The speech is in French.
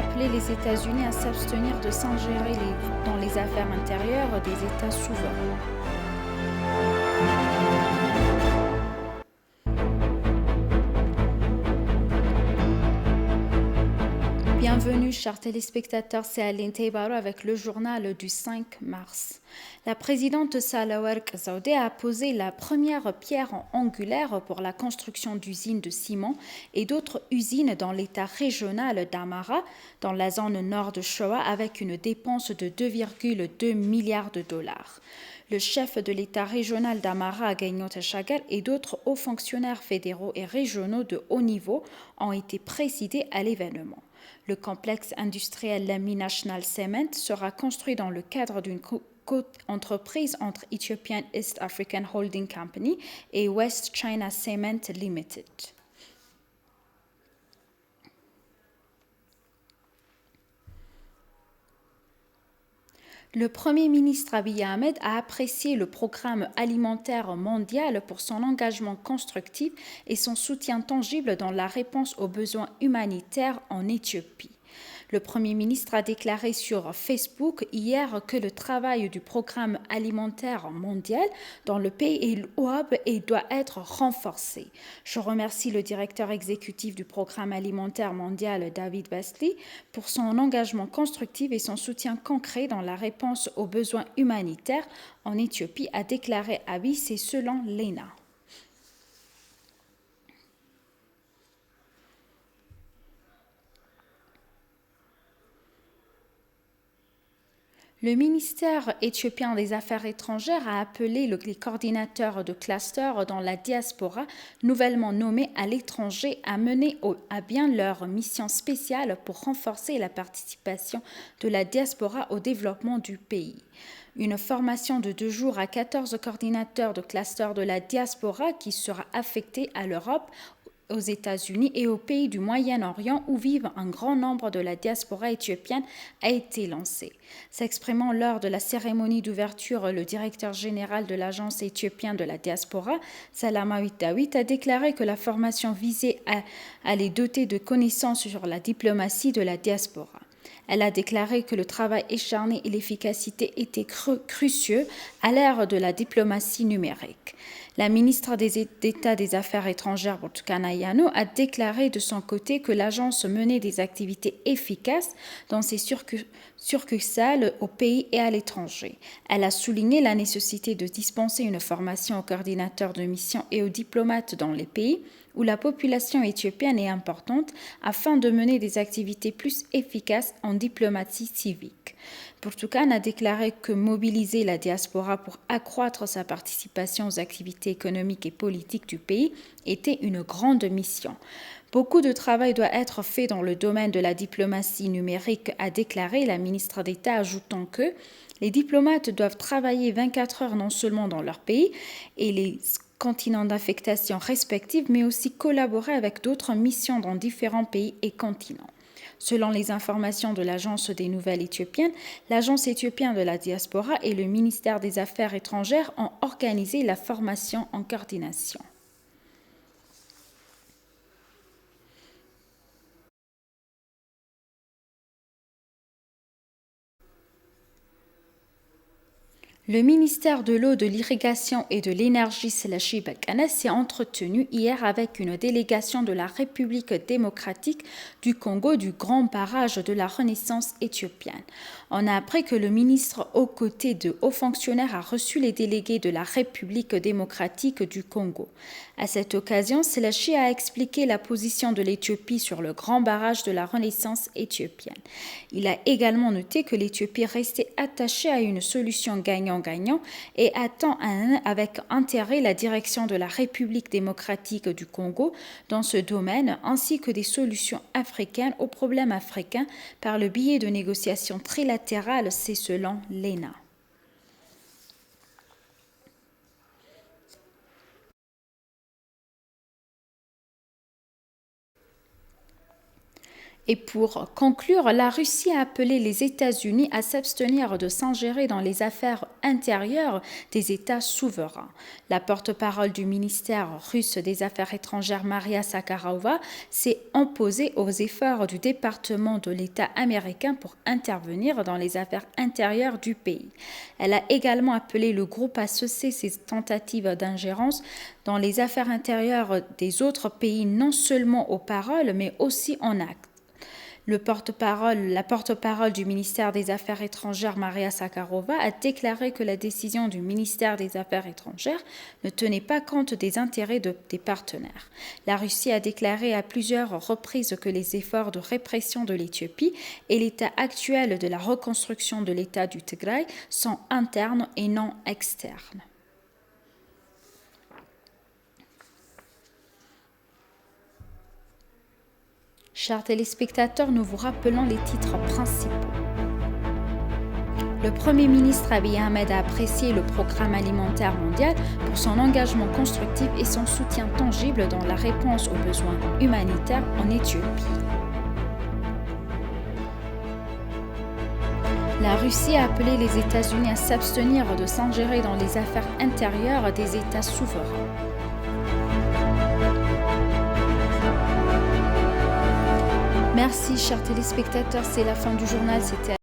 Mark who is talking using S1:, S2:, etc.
S1: appelé les États-Unis à s'abstenir de s'ingérer dans les affaires intérieures des États souverains. Bienvenue, chers téléspectateurs, c'est Aline Teibaro avec le journal du 5 mars. La présidente Sahle-Work Zewde a posé la première pierre angulaire pour la construction d'usines de ciment et d'autres usines dans l'état régional d'Amara, dans la zone nord de Showa, avec une dépense de 2,2 milliards de dollars. Le chef de l'État régional d'Amara, Genyo Teshagel, et d'autres hauts fonctionnaires fédéraux et régionaux de haut niveau ont été présidés à l'événement. Le complexe industriel Lamy National Cement sera construit dans le cadre d'une co-entreprise entre Ethiopian East African Holding Company et West China Cement Limited. Le Premier ministre Abiy Ahmed a apprécié le programme alimentaire mondial pour son engagement constructif et son soutien tangible dans la réponse aux besoins humanitaires en Éthiopie. Le Premier ministre a déclaré sur Facebook hier que le travail du programme alimentaire mondial dans le pays est louable et doit être renforcé. Je remercie le directeur exécutif du programme alimentaire mondial, David Beasley, pour son engagement constructif et son soutien concret dans la réponse aux besoins humanitaires en Éthiopie, a déclaré Abiy, c'est selon l'ENA. Le ministère éthiopien des Affaires étrangères a appelé les coordinateurs de clusters dans la diaspora, nouvellement nommés à l'étranger, à mener à bien leur mission spéciale pour renforcer la participation de la diaspora au développement du pays. Une formation de 2 jours à 14 coordinateurs de clusters de la diaspora qui sera affectée à l'Europe, aux États-Unis et aux pays du Moyen-Orient où vivent un grand nombre de la diaspora éthiopienne a été lancé. S'exprimant lors de la cérémonie d'ouverture, le directeur général de l'Agence éthiopienne de la diaspora, Salamawit Dawit, a déclaré que la formation visait à les doter de connaissances sur la diplomatie de la diaspora. Elle a déclaré que le travail acharné et l'efficacité étaient cruciaux à l'ère de la diplomatie numérique. La ministre d'État des Affaires étrangères, Burtukana Yano, a déclaré de son côté que l'agence menait des activités efficaces dans ses succursales au pays et à l'étranger. Elle a souligné la nécessité de dispenser une formation aux coordinateurs de mission et aux diplomates dans les pays où la population éthiopienne est importante afin de mener des activités plus efficaces en diplomatie civique. Burtukan a déclaré que mobiliser la diaspora pour accroître sa participation aux activités économiques et politiques du pays était une grande mission. Beaucoup de travail doit être fait dans le domaine de la diplomatie numérique, a déclaré la ministre d'État, ajoutant que les diplomates doivent travailler 24 heures non seulement dans leur pays et les continents d'affectation respectifs, mais aussi collaborer avec d'autres missions dans différents pays et continents. Selon les informations de l'Agence des Nouvelles éthiopiennes, l'Agence éthiopienne de la diaspora et le ministère des Affaires étrangères ont organisé la formation en coordination. Le ministère de l'eau, de l'irrigation et de l'énergie Selachi Bakane s'est entretenu hier avec une délégation de la République démocratique du Congo du grand barrage de la Renaissance éthiopienne. On a appris que le ministre, aux côtés de hauts fonctionnaires, a reçu les délégués de la République démocratique du Congo. À cette occasion, Selachi a expliqué la position de l'Éthiopie sur le grand barrage de la Renaissance éthiopienne. Il a également noté que l'Éthiopie restait attachée à une solution gagnant et attend avec intérêt la direction de la République démocratique du Congo dans ce domaine, ainsi que des solutions africaines aux problèmes africains par le biais de négociations trilatérales, c'est selon l'ENA. Et pour conclure, la Russie a appelé les États-Unis à s'abstenir de s'ingérer dans les affaires intérieures des États souverains. La porte-parole du ministère russe des Affaires étrangères, Maria Zakharova, s'est opposée aux efforts du département de l'État américain pour intervenir dans les affaires intérieures du pays. Elle a également appelé le groupe à cesser ses tentatives d'ingérence dans les affaires intérieures des autres pays, non seulement aux paroles, mais aussi en actes. La porte-parole du ministère des Affaires étrangères, Maria Zakharova, a déclaré que la décision du ministère des Affaires étrangères ne tenait pas compte des intérêts des partenaires. La Russie a déclaré à plusieurs reprises que les efforts de répression de l'Éthiopie et l'état actuel de la reconstruction de l'État du Tigray sont internes et non externes. Chers téléspectateurs, nous vous rappelons les titres principaux. Le Premier ministre Abiy Ahmed a apprécié le programme alimentaire mondial pour son engagement constructif et son soutien tangible dans la réponse aux besoins humanitaires en Éthiopie. La Russie a appelé les États-Unis à s'abstenir de s'ingérer dans les affaires intérieures des États souverains. Merci, chers téléspectateurs, c'est la fin du journal. C'était